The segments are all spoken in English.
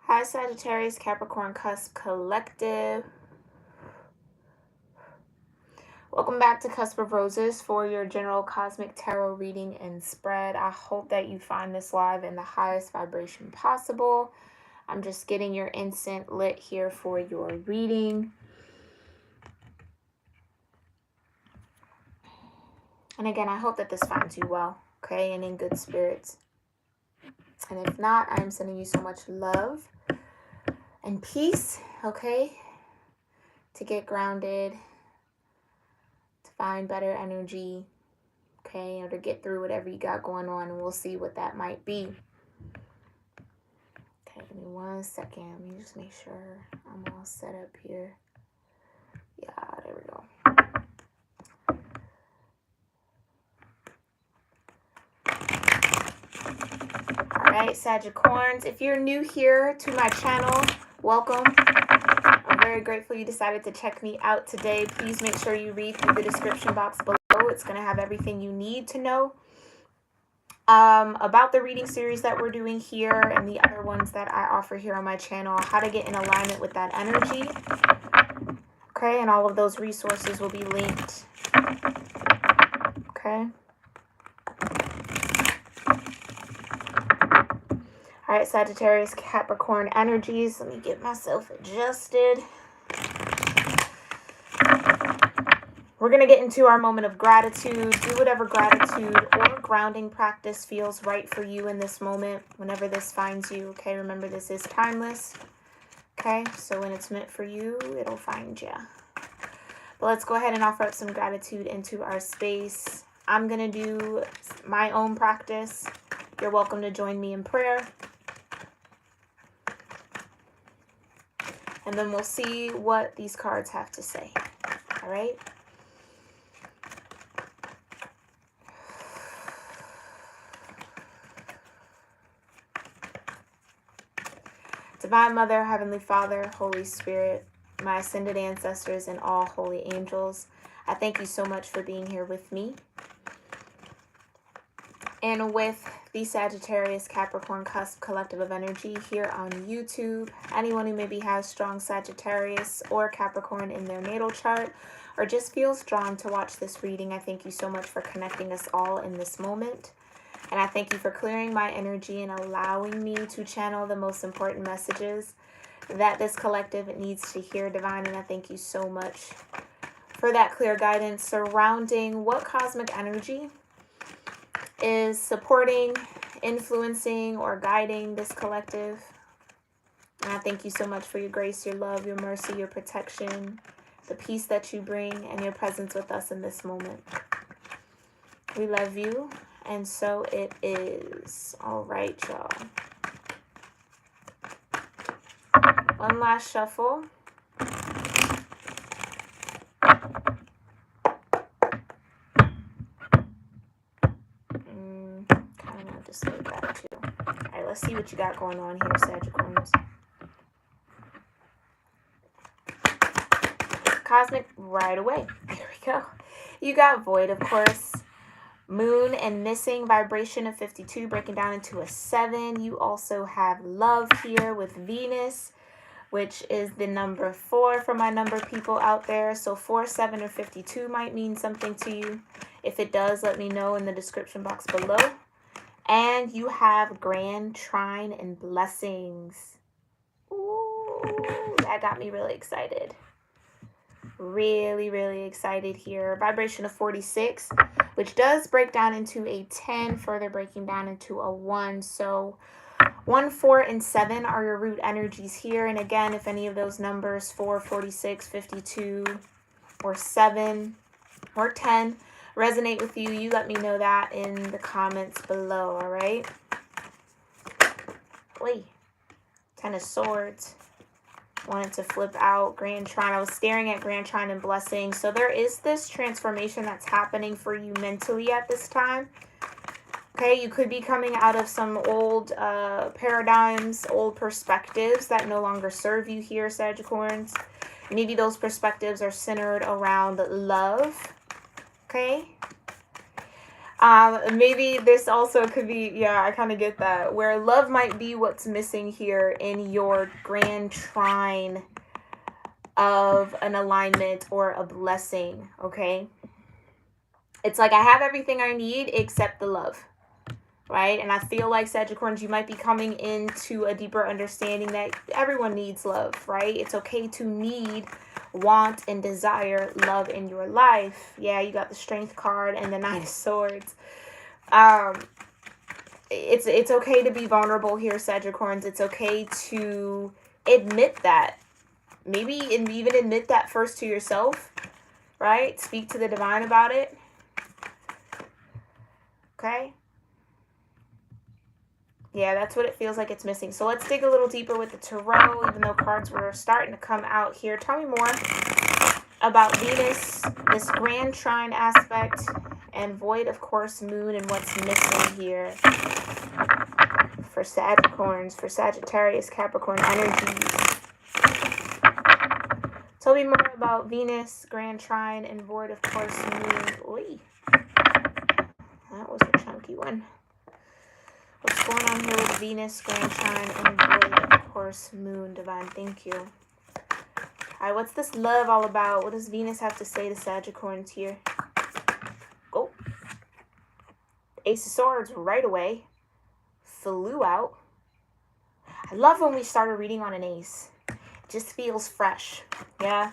Hi, Sagittarius-Capricorn Cusp Collective. Welcome back to Cusp of Roses for your general cosmic tarot reading and spread. I hope that you find this live in the highest vibration possible. I'm just getting your incense lit here for your reading. And again, I hope that this finds you well, okay, and in good spirits. And if not, I am sending you so much love and peace, okay, to get grounded, to find better energy, okay, or to get through whatever you got going on, and we'll see what that might be. Okay, give me 1 second. Let me just make sure I'm all set up here. Yeah, there we go. Alright, Sagicorns, if you're new here to my channel, welcome. I'm very grateful you decided to check me out today. Please make sure you read through the description box below. It's going to have everything you need to know about the reading series that we're doing here and the other ones that I offer here on my channel, how to get in alignment with that energy. Okay, and all of those resources will be linked. Okay. All right, Sagittarius, Capricorn energies. Let me get myself adjusted. We're going to get into our moment of gratitude. Do whatever gratitude or grounding practice feels right for you in this moment, whenever this finds you. Okay, remember this is timeless. Okay, so when it's meant for you, it'll find you. But let's go ahead and offer up some gratitude into our space. I'm going to do my own practice. You're welcome to join me in prayer. And then we'll see what these cards have to say. All right? Divine Mother, Heavenly Father, Holy Spirit, my ascended ancestors, and all holy angels, I thank you so much for being here with me and with the Sagittarius Capricorn Cusp Collective of Energy here on YouTube. Anyone who maybe has strong Sagittarius or Capricorn in their natal chart or just feels drawn to watch this reading, I thank you so much for connecting us all in this moment. And I thank you for clearing my energy and allowing me to channel the most important messages that this collective needs to hear, Divine. And I thank you so much for that clear guidance surrounding what cosmic energy is supporting, influencing, or guiding this collective. And I thank you so much for your grace, your love, your mercy, your protection, the peace that you bring, and your presence with us in this moment. We love you. And so it is. All right, y'all. One last shuffle. Kind of want to slow that too. All right, let's see what you got going on here, Sagittarius. Cosmic right away. There we go. You got Void, of course. Moon and missing, vibration of 52, breaking down into a 7. You also have love here with Venus, which is the number 4 for my number people out there. So 4, 7, or 52 might mean something to you. If it does, let me know in the description box below. And you have grand trine and blessings. Ooh, that got me really excited. Really, really excited here. Vibration of 46, which does break down into a 10, further breaking down into a 1. So 1, 4, and 7 are your root energies here. And again, if any of those numbers, 4, 46, 52, or 7, or 10, resonate with you, you let me know that in the comments below, all right? Wait, 10 of Swords. Wanted to flip out Grand Trine. I was staring at Grand Trine and Blessing. So there is this transformation that's happening for you mentally at this time. Okay, you could be coming out of some old paradigms, old perspectives that no longer serve you here, Sagittarians. Maybe those perspectives are centered around love. Okay. Maybe this also could be, yeah, I kind of get that, where love might be what's missing here in your grand trine of an alignment or a blessing, okay? It's like I have everything I need except the love, right? And I feel like, Sagittarians, you might be coming into a deeper understanding that everyone needs love, right? It's okay to need, want, and desire love in your life. Yeah, you got the Strength card and the Knight of Swords. It's okay to be vulnerable here, Sagittarians. It's okay to admit that. Maybe even admit that first to yourself, right? Speak to the divine about it. Okay? Yeah, that's what it feels like it's missing. So let's dig a little deeper with the tarot, even though cards were starting to come out here. Tell me more about Venus, this grand trine aspect, and void, of course, moon, and what's missing here for Sagittarians, for Sagittarius-Capricorn energies. Tell me more about Venus, grand trine, and void, of course, moon. Oy. That was a chunky one. What's going on here with Venus, grand trine, and void, of course, moon, divine? Thank you. All right, what's this love all about? What does Venus have to say to Sagittarians here? Oh. Ace of Swords right away. Flew out. I love when we started reading on an ace. Just feels fresh. Yeah.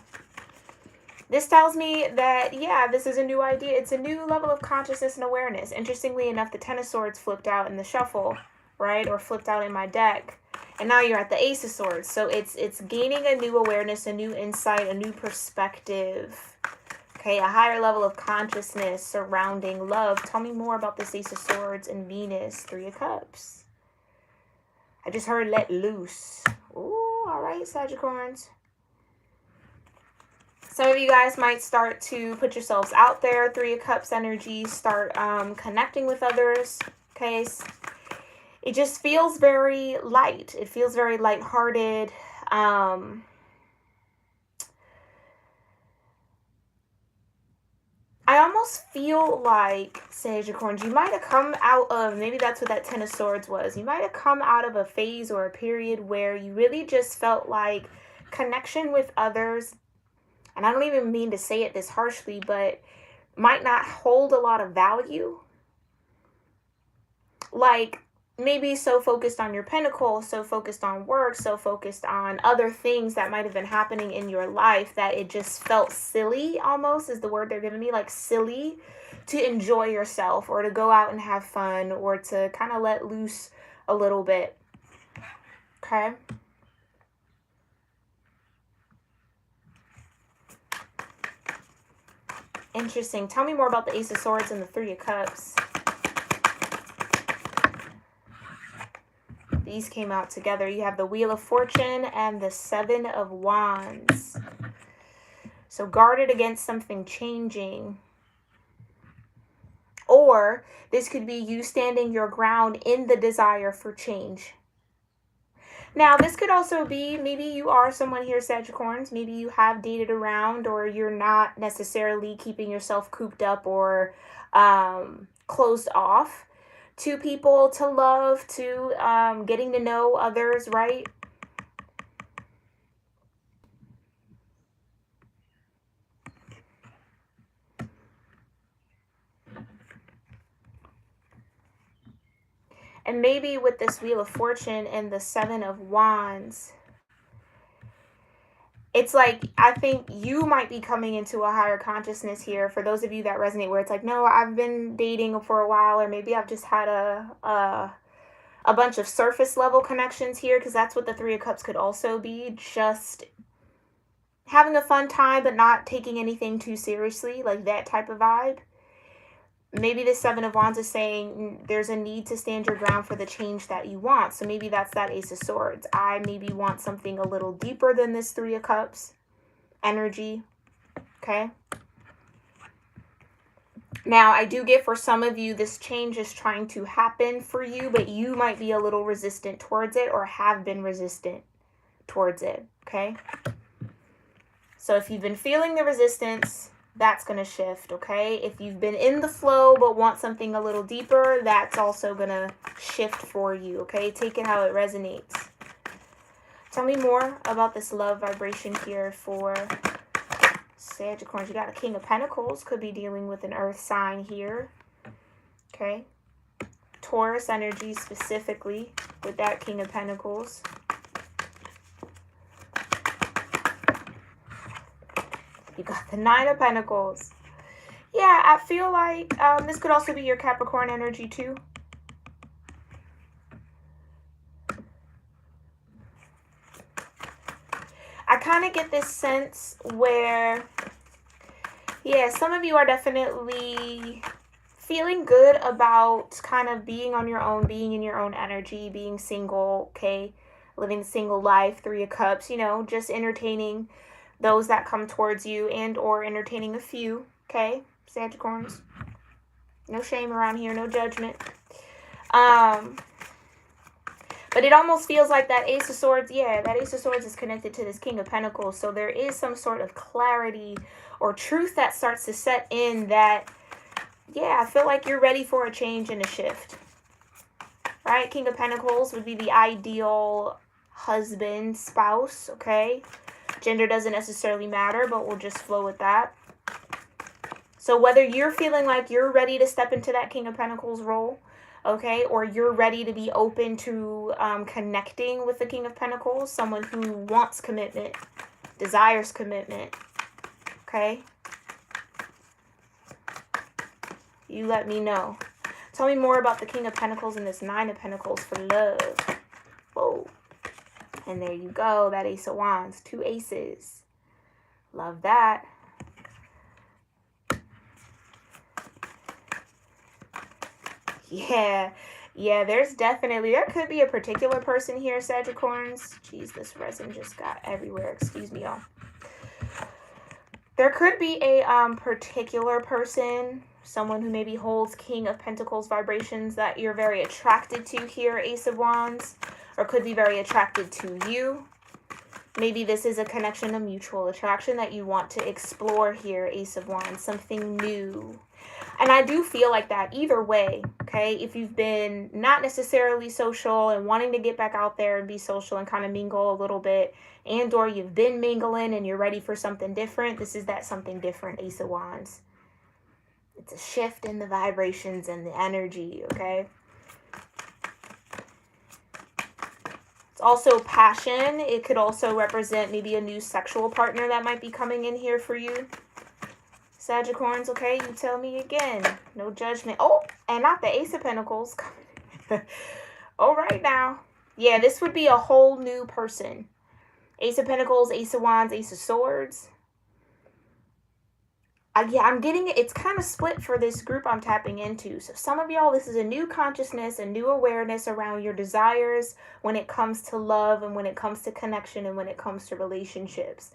This tells me that, yeah, this is a new idea. It's a new level of consciousness and awareness. Interestingly enough, the Ten of Swords flipped out in the shuffle, right? Or flipped out in my deck. And now you're at the Ace of Swords. So it's gaining a new awareness, a new insight, a new perspective. Okay, a higher level of consciousness surrounding love. Tell me more about this Ace of Swords and Venus, Three of Cups. I just heard let loose. Ooh, all right, Sagittarians. Some of you guys might start to put yourselves out there. Three of Cups energy. Start connecting with others. Okay. It just feels very light. It feels very lighthearted. I almost feel like, Sagittarians, you might have come out of, maybe that's what that Ten of Swords was. You might have come out of a phase or a period where you really just felt like connection with others, and I don't even mean to say it this harshly, but might not hold a lot of value. Like, maybe so focused on your pinnacle, so focused on work, so focused on other things that might have been happening in your life that it just felt silly, almost is the word they're giving me, like silly, to enjoy yourself or to go out and have fun or to kind of let loose a little bit. Okay? Interesting. Tell me more about the Ace of Swords and the Three of Cups. These came out together. You have the Wheel of Fortune and the Seven of Wands. So guarded against something changing. Or this could be you standing your ground in the desire for change. Now, this could also be, maybe you are someone here, Sagittarians. Maybe you have dated around, or you're not necessarily keeping yourself cooped up or closed off to people, to love, to getting to know others, right? And maybe with this Wheel of Fortune and the Seven of Wands, it's like, I think you might be coming into a higher consciousness here. For those of you that resonate, where it's like, no, I've been dating for a while, or maybe I've just had a bunch of surface level connections here, because that's what the Three of Cups could also be. Just having a fun time, but not taking anything too seriously, like that type of vibe. Maybe the Seven of Wands is saying there's a need to stand your ground for the change that you want. So maybe that's that Ace of Swords. I maybe want something a little deeper than this Three of Cups energy. Okay. Now, I do get for some of you, this change is trying to happen for you, but you might be a little resistant towards it or have been resistant towards it. Okay. So if you've been feeling the resistance, that's going to shift, okay? If you've been in the flow but want something a little deeper, that's also going to shift for you, okay? Take it how it resonates. Tell me more about this love vibration here for Sagittarius. You got a King of Pentacles. Could be dealing with an earth sign here, okay? Taurus energy specifically with that King of Pentacles. You got the Nine of Pentacles. Yeah, I feel like this could also be your Capricorn energy too. I kind of get this sense where, yeah, some of you are definitely feeling good about kind of being on your own, being in your own energy, being single, okay? Living the single life, Three of Cups, you know, just entertaining those that come towards you and or entertaining a few, okay? Sagittarius. No shame around here, no judgment. But it almost feels like that Ace of Swords, yeah, that Ace of Swords is connected to this King of Pentacles. So there is some sort of clarity or truth that starts to set in that, yeah, I feel like you're ready for a change and a shift. Right? King of Pentacles would be the ideal husband, spouse, okay? Gender doesn't necessarily matter, but we'll just flow with that. So whether you're feeling like you're ready to step into that King of Pentacles role, okay, or you're ready to be open to connecting with the King of Pentacles, someone who wants commitment, desires commitment, okay? You let me know. Tell me more about the King of Pentacles and this Nine of Pentacles for love. Whoa. And there you go, that Ace of Wands, 2 aces. Love that. Yeah, there's definitely, there could be a particular person here, Sagittarius. Jeez, this resin just got everywhere. Excuse me, y'all. There could be a particular person, someone who maybe holds King of Pentacles vibrations that you're very attracted to here, Ace of Wands. Or could be very attracted to you. Maybe this is a connection of mutual attraction that you want to explore here, Ace of Wands. Something new. And I do feel like that either way, okay? If you've been not necessarily social and wanting to get back out there and be social and kind of mingle a little bit, and or you've been mingling and you're ready for something different, this is that something different, Ace of Wands. It's a shift in the vibrations and the energy, okay? Also passion. It could also represent maybe a new sexual partner that might be coming in here for you, Sagittarius. Okay, you tell me again. No judgment. Oh, and not the Ace of Pentacles. All right now. Yeah, this would be a whole new person. Ace of Pentacles, Ace of Wands, Ace of Swords. Yeah, I'm getting it. It's kind of split for this group I'm tapping into. So some of y'all, this is a new consciousness, a new awareness around your desires when it comes to love and when it comes to connection and when it comes to relationships.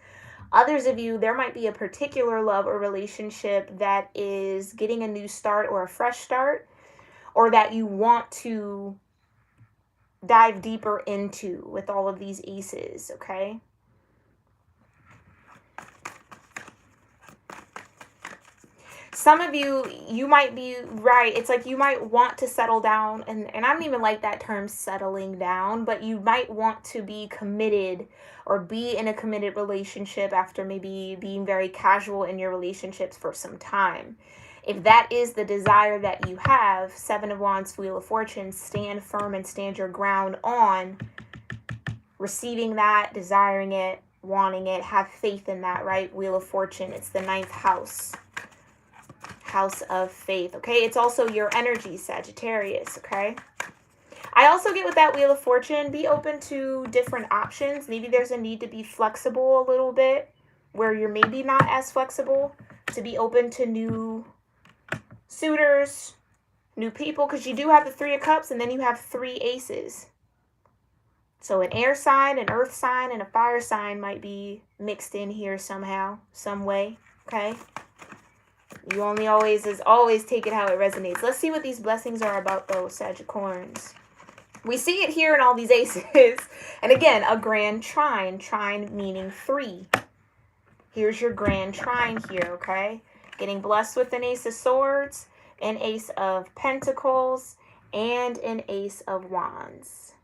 Others of you, there might be a particular love or relationship that is getting a new start or a fresh start, or that you want to dive deeper into with all of these aces, okay? Some of you, you might be right. It's like you might want to settle down. And I don't even like that term, settling down. But you might want to be committed or be in a committed relationship after maybe being very casual in your relationships for some time. If that is the desire that you have, Seven of Wands, Wheel of Fortune, stand firm and stand your ground on receiving that, desiring it, wanting it. Have faith in that, right? Wheel of Fortune, it's the 9th house. House of faith, okay? It's also your energy, Sagittarius, okay? I also get with that Wheel of Fortune, be open to different options. Maybe there's a need to be flexible a little bit where you're maybe not as flexible, to be open to new suitors, new people, because you do have the 3 of Cups and then you have 3 aces. So an air sign, an earth sign, and a fire sign might be mixed in here somehow, some way, okay? You always take it how it resonates. Let's see what these blessings are about, though, Sagittarius. We see it here in all these aces. And again, a grand trine. Trine meaning 3. Here's your grand trine here, okay? Getting blessed with an Ace of Swords, an Ace of Pentacles, and an Ace of Wands.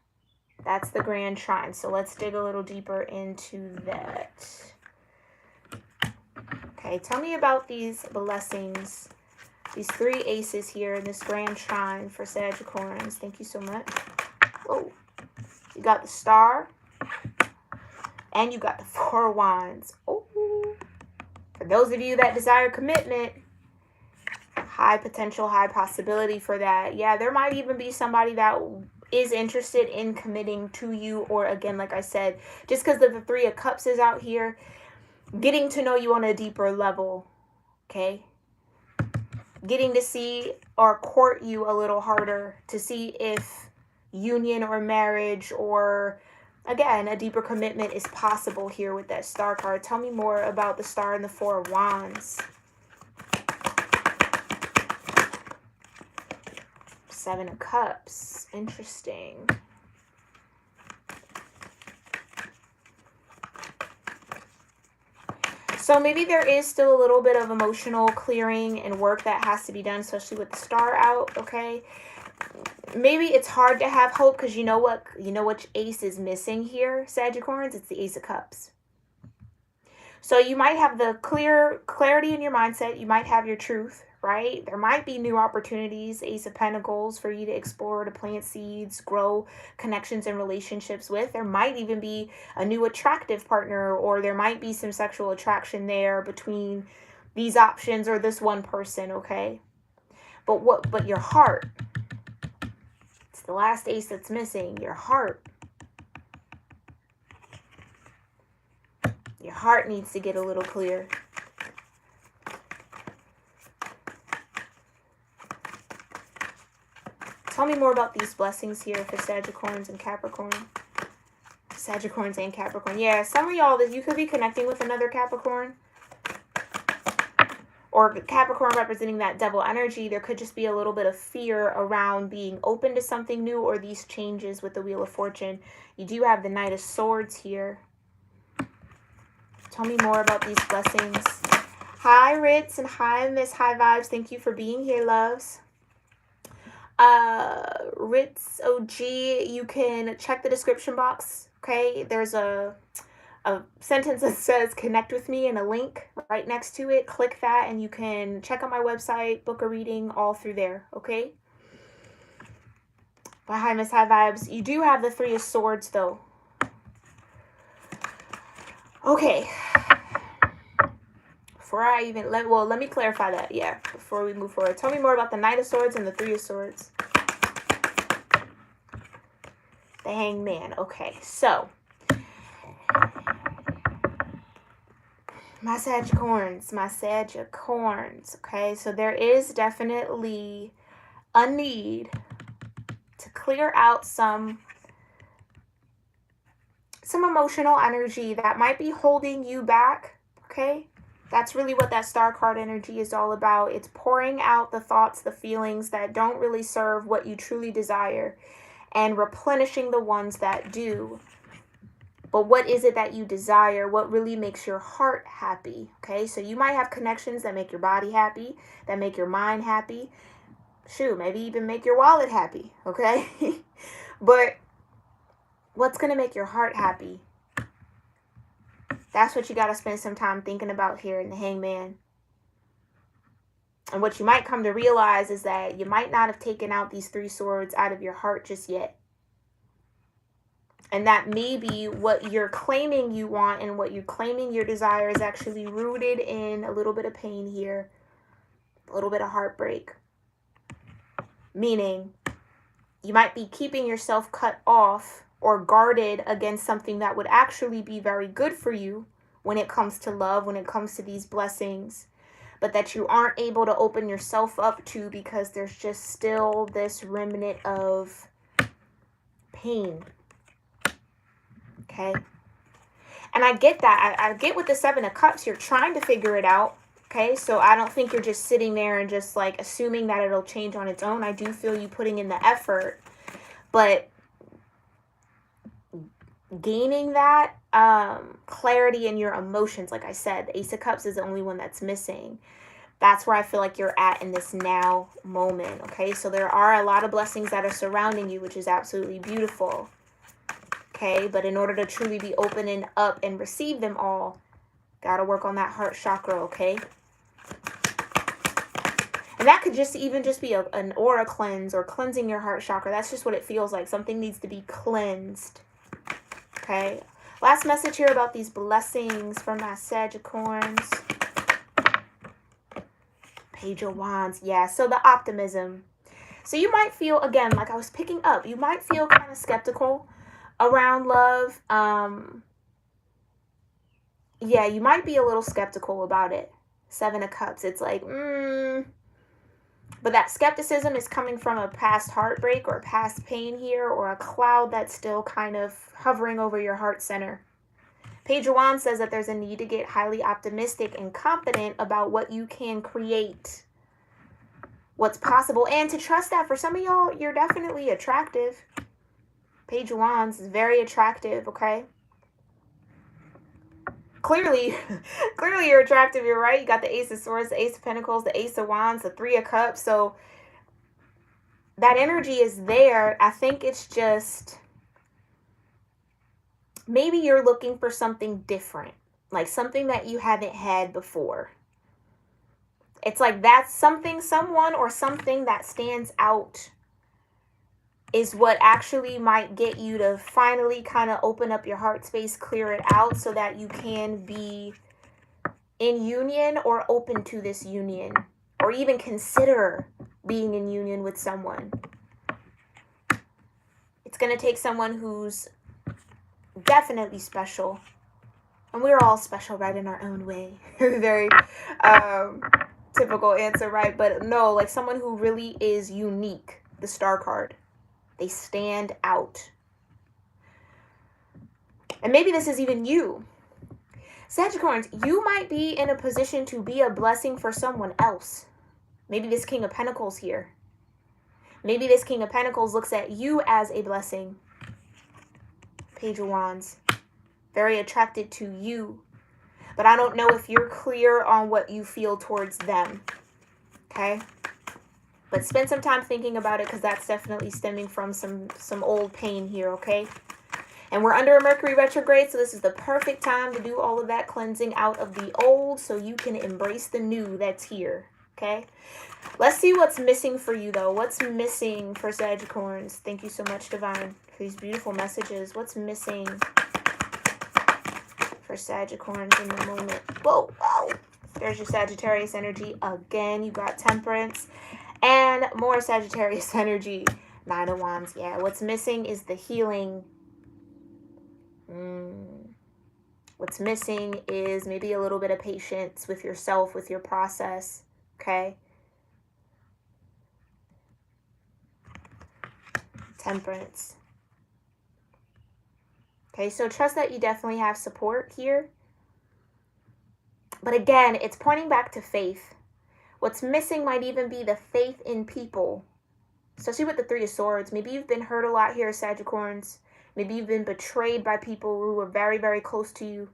That's the Grand Trine. So let's dig a little deeper into that. Okay, tell me about these blessings. These 3 aces here in this Grand Trine for Sagittarians. Thank you so much. Oh, you got the Star. And you got the 4 of Wands. Oh, for those of you that desire commitment, high potential, high possibility for that. Yeah, there might even be somebody that is interested in committing to you. Or again, like I said, just because the 3 of Cups is out here, getting to know you on a deeper level. Okay? Getting to see or court you a little harder to see if union or marriage or, again, a deeper commitment is possible here with that Star card. Tell me more about the Star and the 4 of Wands. 7 of Cups. Interesting. So maybe there is still a little bit of emotional clearing and work that has to be done, especially with the Star out, okay? Maybe it's hard to have hope because you know what? You know which ace is missing here, Sagittarians? It's the Ace of Cups. So you might have the clarity in your mindset. You might have your truth, right? There might be new opportunities, Ace of Pentacles, for you to explore, to plant seeds, grow connections and relationships with. There might even be a new attractive partner, or there might be some sexual attraction there between these options or this one person, okay? But your heart, it's the last ace that's missing, your heart. Your heart needs to get a little clear. Tell me more about these blessings here for Sagittarians and Capricorn. Sagittarians and Capricorn. Yeah, some of y'all, that you could be connecting with another Capricorn. Or Capricorn representing that devil energy. There could just be a little bit of fear around being open to something new or these changes with the Wheel of Fortune. You do have the Knight of Swords here. Tell me more about these blessings. Hi, Ritz, and hi, Miss High Vibes. Thank you for being here, loves. Ritz OG, you can check the description box, okay? There's a sentence that says connect with me and a link right next to it. Click that and you can check out my website, book a reading, all through there, okay? But hi, Miss High Vibes. You do have the 3 of Swords, though. Okay. Before I even, let me clarify that, yeah, before we move forward. Tell me more about the Knight of Swords and the 3 of Swords. The Hangman. Okay, so my Sagittarians, okay? So there is definitely a need to clear out some emotional energy that might be holding you back, okay? That's really what that Star card energy is all about. It's pouring out the thoughts, the feelings that don't really serve what you truly desire and replenishing the ones that do. But what is it that you desire? What really makes your heart happy? Okay, so you might have connections that make your body happy, that make your mind happy. Shoot, maybe even make your wallet happy, okay? But what's going to make your heart happy? That's what you got to spend some time thinking about here in the Hangman. And what you might come to realize is that you might not have taken out these 3 swords out of your heart just yet. And that maybe what you're claiming you want and what you're claiming your desire is actually rooted in a little bit of pain here. A little bit of heartbreak. Meaning, you might be keeping yourself cut off or guarded against something that would actually be very good for you when it comes to love, when it comes to these blessings, but that you aren't able to open yourself up to because there's just still this remnant of pain. Okay? And I get that. I get with the 7 of Cups, you're trying to figure it out. Okay? So I don't think you're just sitting there and just like assuming that it'll change on its own. I do feel you putting in the effort, but gaining that clarity in your emotions, like I said, the Ace of Cups is the only one that's missing. That's where I feel like you're at in this now moment, okay? So there are a lot of blessings that are surrounding you, which is absolutely beautiful, okay? But in order to truly be opening up and receive them all, gotta work on that heart chakra, okay? And that could just be an aura cleanse or cleansing your heart chakra. That's just what it feels like. Something needs to be cleansed, okay? Last message here about these blessings from my Sagittarians. Page of Wands. Yeah, so the optimism. So you might feel, again, like I was picking up, you might feel kind of skeptical around love. Yeah, you might be a little skeptical about it. 7 of Cups. It's like, But that skepticism is coming from a past heartbreak or past pain here, or a cloud that's still kind of hovering over your heart center. Page of Wands says that there's a need to get highly optimistic and confident about what you can create, what's possible, and to trust that. For some of y'all, you're definitely attractive. Page of Wands is very attractive, okay? Clearly you're attractive, you're right. You got the Ace of Swords, the Ace of Pentacles, the Ace of Wands, the 3 of Cups. So that energy is there. I think it's just, maybe you're looking for something different, like something that you haven't had before. It's like that's something, someone or something that stands out is what actually might get you to finally kind of open up your heart space, clear it out so that you can be in union or open to this union, or even consider being in union with someone. It's going to take someone who's definitely special. And we're all special, right, in our own way. Very typical answer, right? But no, like someone who really is unique. The Star card. They stand out. And maybe this is even you. Sagittarius, you might be in a position to be a blessing for someone else. Maybe this King of Pentacles here. Maybe this King of Pentacles looks at you as a blessing. Page of Wands. Very attracted to you. But I don't know if you're clear on what you feel towards them. Okay? But spend some time thinking about it, because that's definitely stemming from some old pain here, okay? And we're under a Mercury retrograde, so this is the perfect time to do all of that cleansing out of the old so you can embrace the new that's here, okay? Let's see what's missing for you, though. What's missing for Sagittarius? Thank you so much, Divine, for these beautiful messages. What's missing for Sagittarius in the moment? Whoa, whoa. There's your Sagittarius energy again. You got Temperance. And more Sagittarius energy. 9 of Wands. Yeah, what's missing is the healing. What's missing is maybe a little bit of patience with yourself, with your process. Okay? Temperance. Okay, so trust that you definitely have support here. But again, it's pointing back to faith. What's missing might even be the faith in people, especially with the 3 of Swords. Maybe you've been hurt a lot here, Sagittarius. Maybe you've been betrayed by people who were very, very close to you,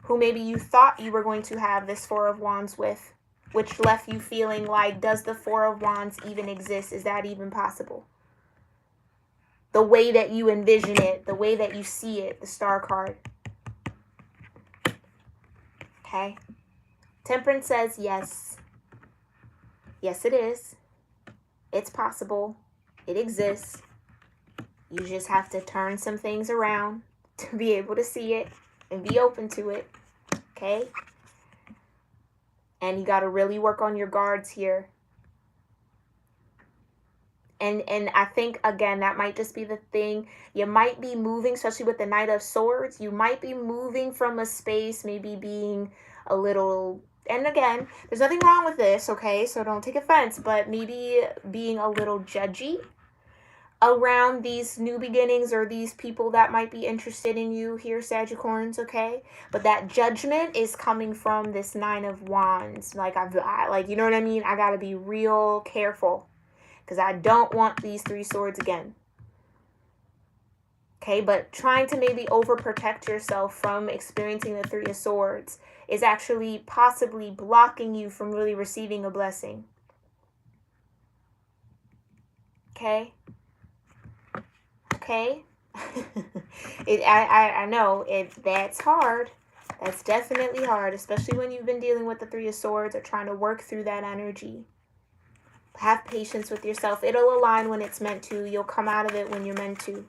who maybe you thought you were going to have this 4 of Wands with, which left you feeling like, does the 4 of Wands even exist? Is that even possible? The way that you envision it, the way that you see it, the Star card. Okay? Temperance says yes. Yes, it is. It's possible. It exists. You just have to turn some things around to be able to see it and be open to it. Okay? And you got to really work on your guards here. And I think, again, that might just be the thing. You might be moving, especially with the Knight of Swords. You might be moving from a space, maybe being a little... And again, there's nothing wrong with this, okay? So don't take offense. But maybe being a little judgy around these new beginnings or these people that might be interested in you here, Sagittarius, okay? But that judgment is coming from this 9 of Wands. Like, you know what I mean? I got to be real careful, because I don't want these 3 swords again. Okay, but trying to maybe overprotect yourself from experiencing the Three of Swords is actually possibly blocking you from really receiving a blessing. Okay? Okay? I know that's hard. That's definitely hard, especially when you've been dealing with the Three of Swords or trying to work through that energy. Have patience with yourself. It'll align when it's meant to. You'll come out of it when you're meant to.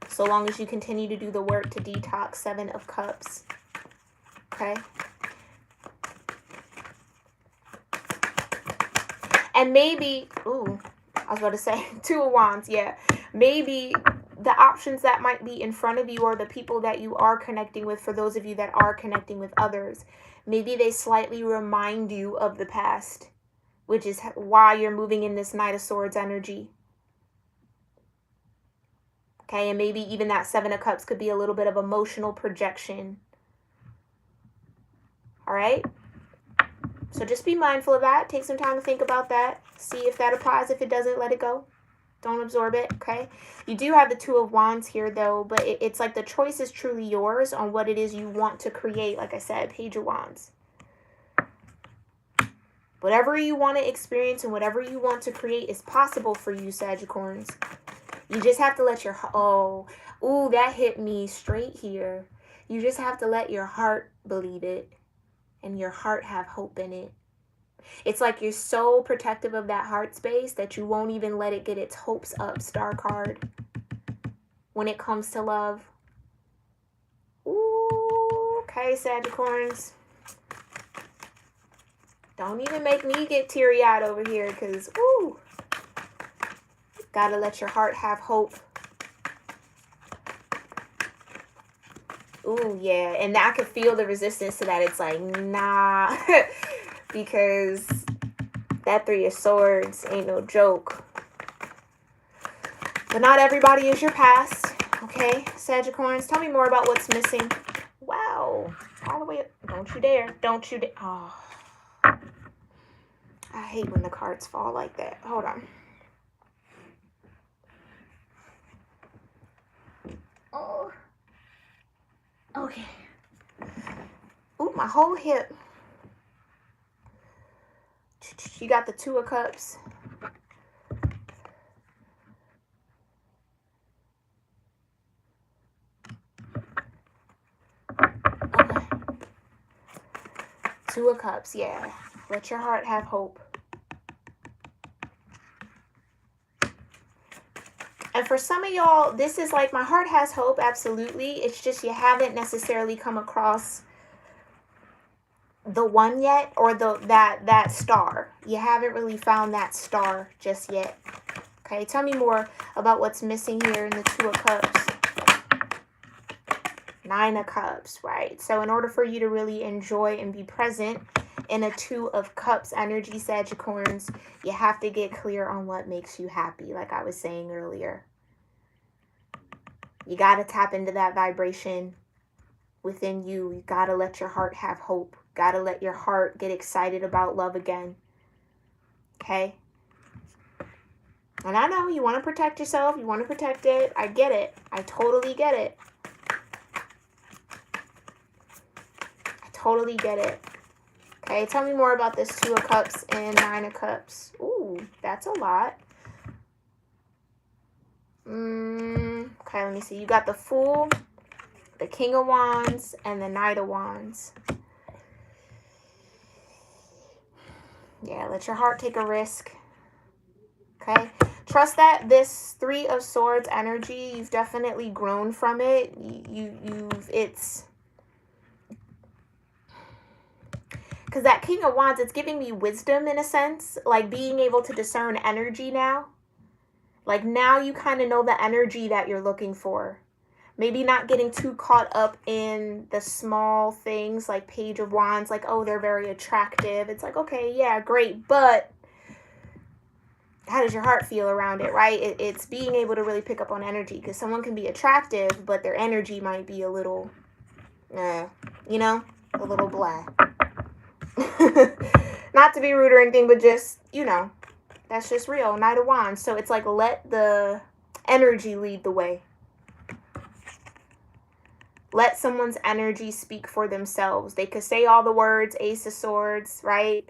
So long as you continue to do the work to detox. 7 of Cups. Okay? And maybe, ooh, I was about to say 2 of Wands, yeah. Maybe the options that might be in front of you or the people that you are connecting with, for those of you that are connecting with others, maybe they slightly remind you of the past, which is why you're moving in this Knight of Swords energy. Okay, and maybe even that 7 of Cups could be a little bit of emotional projection. All right? So just be mindful of that. Take some time to think about that. See if that applies. If it doesn't, let it go. Don't absorb it, okay? You do have the 2 of Wands here, though, but it's like the choice is truly yours on what it is you want to create. Like I said, Page of Wands. Whatever you want to experience and whatever you want to create is possible for you, Sagittarius. You just have to let your... ooh, that hit me straight here. You just have to let your heart believe it and your heart have hope in it. It's like you're so protective of that heart space that you won't even let it get its hopes up, Star card, when it comes to love. Ooh, okay, Sagittarius. Don't even make me get teary-eyed over here because, ooh, gotta let your heart have hope. Ooh, yeah, and I could feel the resistance to that. It's like, nah, because that 3 of Swords ain't no joke. But not everybody is your past, okay, Sagittarius? Tell me more about what's missing. Wow, all the way up. Don't you dare. Don't you dare. Oh, I hate when the cards fall like that. Hold on. Oh. Okay. Ooh, my whole hip. You got the 2 of Cups. Okay. 2 of Cups, yeah. Let your heart have hope. And for some of y'all, this is like, my heart has hope, absolutely. It's just you haven't necessarily come across the one yet, or that star. You haven't really found that star just yet. Okay, tell me more about what's missing here in the 2 of Cups. 9 of Cups, right? So in order for you to really enjoy and be present in a 2 of Cups energy, Sagittarius, you have to get clear on what makes you happy, like I was saying earlier. You got to tap into that vibration within you. You got to let your heart have hope. Got to let your heart get excited about love again. Okay? And I know you want to protect yourself. You want to protect it. I get it. I totally get it. I totally get it. Okay, tell me more about this 2 of Cups and 9 of Cups. Ooh, that's a lot. Okay, let me see. You got the Fool, the King of Wands, and the Knight of Wands. Yeah, let your heart take a risk. Okay? Trust that this 3 of Swords energy, you've definitely grown from it. It's... Because that King of Wands, it's giving me wisdom in a sense. Like being able to discern energy now. Like now you kind of know the energy that you're looking for. Maybe not getting too caught up in the small things like Page of Wands. Like, oh, they're very attractive. It's like, okay, yeah, great. But how does your heart feel around it, right? It's being able to really pick up on energy. Because someone can be attractive, but their energy might be a little, you know, a little blah. Not to be rude or anything, but just, you know, that's just real. Knight of Wands. So it's like, let the energy lead the way. Let someone's energy speak for themselves. They could say all the words, Ace of Swords, right?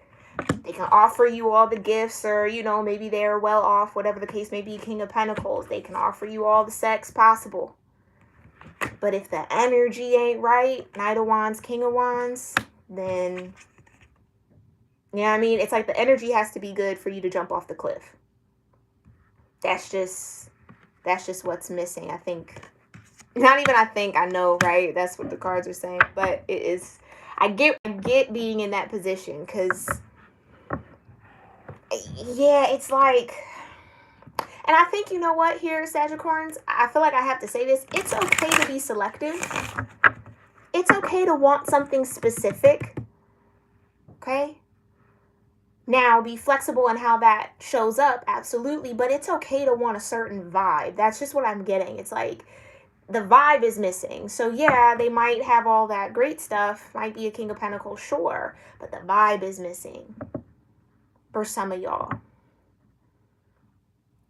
They can offer you all the gifts, or, you know, maybe they're well off, whatever the case may be, King of Pentacles. They can offer you all the sex possible. But if the energy ain't right, Knight of Wands, King of Wands, then, yeah, I mean, it's like the energy has to be good for you to jump off the cliff. That's just what's missing, I think. Not even I think, I know, right? That's what the cards are saying. But it is, I get being in that position, because, yeah, it's like, and I think, you know what, here, Sagittarians, I feel like I have to say this. It's okay to be selective. It's okay to want something specific. Okay? Now, be flexible in how that shows up, absolutely. But it's okay to want a certain vibe. That's just what I'm getting. It's like, the vibe is missing. So, yeah, they might have all that great stuff. Might be a King of Pentacles, sure. But the vibe is missing for some of y'all.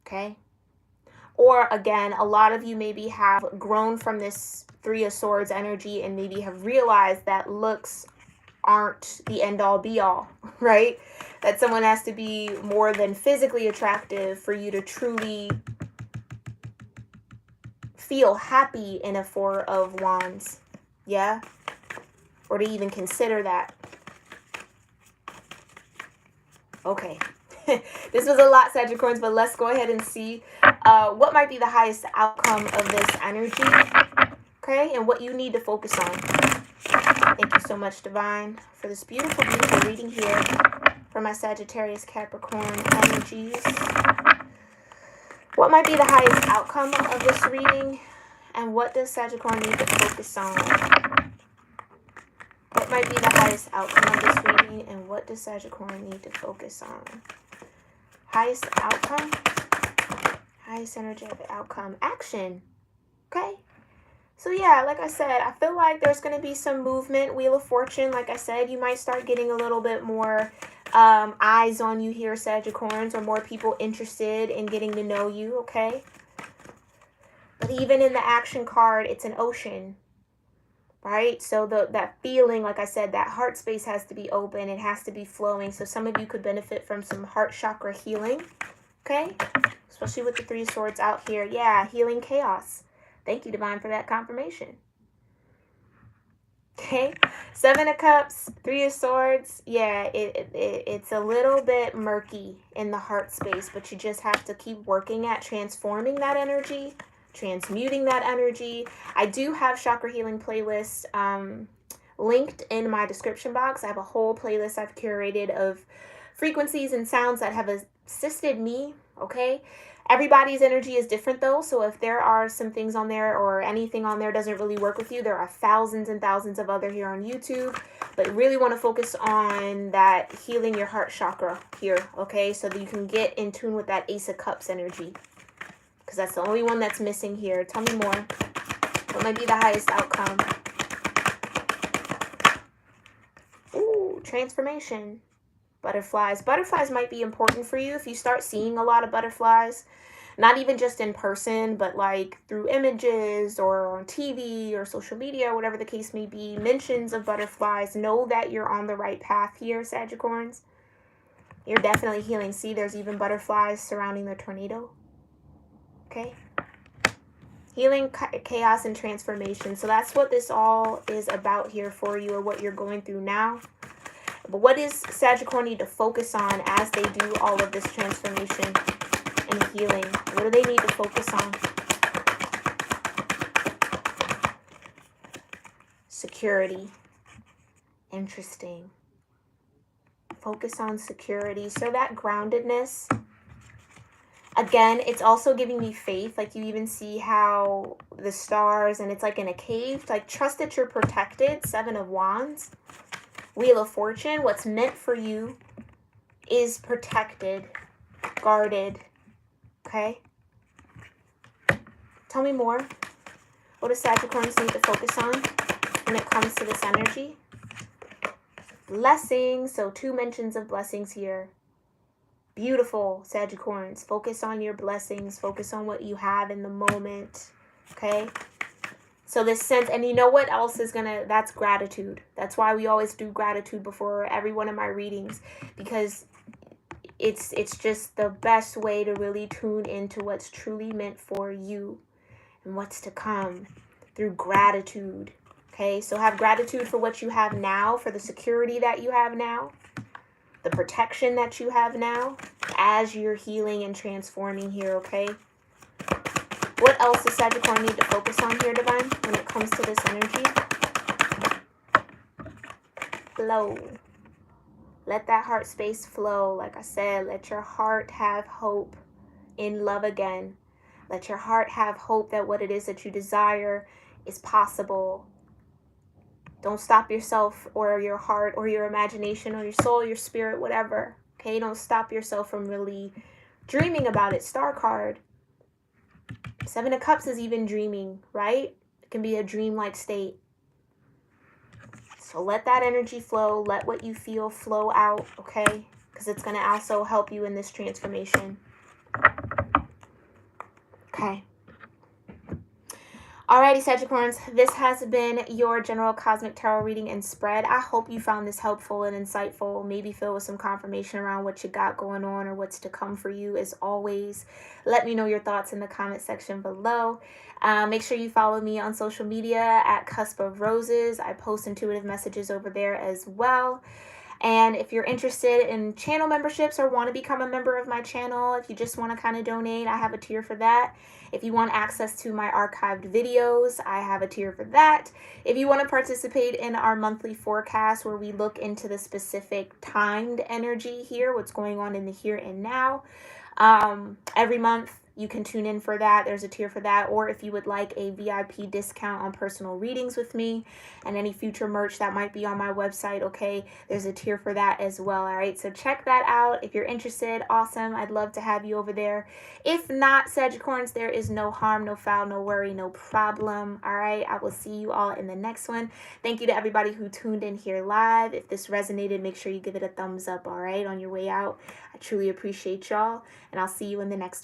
Okay? Or, again, a lot of you maybe have grown from this Three of Swords energy and maybe have realized that looks aren't the end-all be-all, right? That someone has to be more than physically attractive for you to truly feel happy in a Four of Wands. Yeah? Or to even consider that. Okay. This was a lot, Sagittarius, but let's go ahead and see what might be the highest outcome of this energy. Okay? And what you need to focus on. Thank you so much, Divine, for this beautiful, beautiful reading here for my Sagittarius-Capricorn energies. What might be the highest outcome of this reading? And what does Sagittarius need to focus on? What might be the highest outcome of this reading? And what does Sagittarius need to focus on? Highest outcome? Highest energetic outcome. Action. Okay? So yeah, like I said, I feel like there's going to be some movement. Wheel of Fortune, like I said, you might start getting a little bit more eyes on you here, Sagittarius, or more people interested in getting to know you, okay? But even in the action card, it's an ocean, right? So that feeling, like I said, that heart space has to be open. It has to be flowing. So some of you could benefit from some heart chakra healing, okay? Especially with the Three of Swords out here. Yeah, healing chaos. Thank you, Divine, for that confirmation. Okay, Seven of Cups, Three of Swords. Yeah, it's a little bit murky in the heart space, but you just have to keep working at transforming that energy, transmuting that energy. I do have chakra healing playlists linked in my description box. I have a whole playlist I've curated of frequencies and sounds that have assisted me, okay? Everybody's energy is different though, so if there are some things on there or anything on there doesn't really work with you, there are thousands and thousands of other here on YouTube, but really want to focus on that healing your heart chakra here, okay? So that you can get in tune with that Ace of Cups energy, because that's the only one that's missing here. Tell me more. What might be the highest outcome? Ooh, transformation. Butterflies. Butterflies might be important for you if you start seeing a lot of butterflies, not even just in person, but like through images or on TV or social media, or whatever the case may be. Mentions of butterflies. Know that you're on the right path here, Sagittarians. You're definitely healing. See, there's even butterflies surrounding the tornado. Okay. Healing, chaos, and transformation. So that's what this all is about here for you, or what you're going through now. But what does Sagittarius need to focus on as they do all of this transformation and healing? What do they need to focus on? Security. Interesting. Focus on security. So that groundedness. Again, it's also giving me faith. Like you even see how the stars, and it's like in a cave. Like trust that you're protected. Seven of Wands. Wheel of Fortune, what's meant for you is protected, guarded, okay? Tell me more. What does Sagittarius need to focus on when it comes to this energy? Blessings, so 2 mentions of blessings here. Beautiful, Sagittarius. Focus on your blessings. Focus on what you have in the moment, okay? So this sense, and you know what else is gonna, that's gratitude. That's why we always do gratitude before every one of my readings, because it's just the best way to really tune into what's truly meant for you and what's to come through gratitude. Okay, so have gratitude for what you have now, for the security that you have now, the protection that you have now as you're healing and transforming here, okay? What else does Sagittarius need to focus on here, Divine, when it comes to this energy? Flow. Let that heart space flow. Like I said, let your heart have hope in love again. Let your heart have hope that what it is that you desire is possible. Don't stop yourself or your heart or your imagination or your soul, your spirit, whatever. Okay, don't stop yourself from really dreaming about it. Star card. Seven of Cups is even dreaming, right? It can be a dreamlike state. So let that energy flow. Let what you feel flow out, okay? Because it's going to also help you in this transformation. Okay. Alrighty, Sagittarius, this has been your general cosmic tarot reading and spread. I hope you found this helpful and insightful, maybe filled with some confirmation around what you got going on or what's to come for you. As always, let me know your thoughts in the comment section below. Make sure you follow me on social media at Cusp of Roses. I post intuitive messages over there as well. And if you're interested in channel memberships or want to become a member of my channel, if you just want to kind of donate, I have a tier for that. If you want access to my archived videos, I have a tier for that. If you want to participate in our monthly forecast where we look into the specific timed energy here, what's going on in the here and now, every month you can tune in for that. There's a tier for that. Or if you would like a VIP discount on personal readings with me and any future merch that might be on my website, okay, there's a tier for that as well. All right, so check that out. If you're interested, awesome. I'd love to have you over there. If not, Sagittarius, there is no harm, no foul, no worry, no problem. All right, I will see you all in the next one. Thank you to everybody who tuned in here live. If this resonated, make sure you give it a thumbs up, all right, on your way out. I truly appreciate y'all, and I'll see you in the next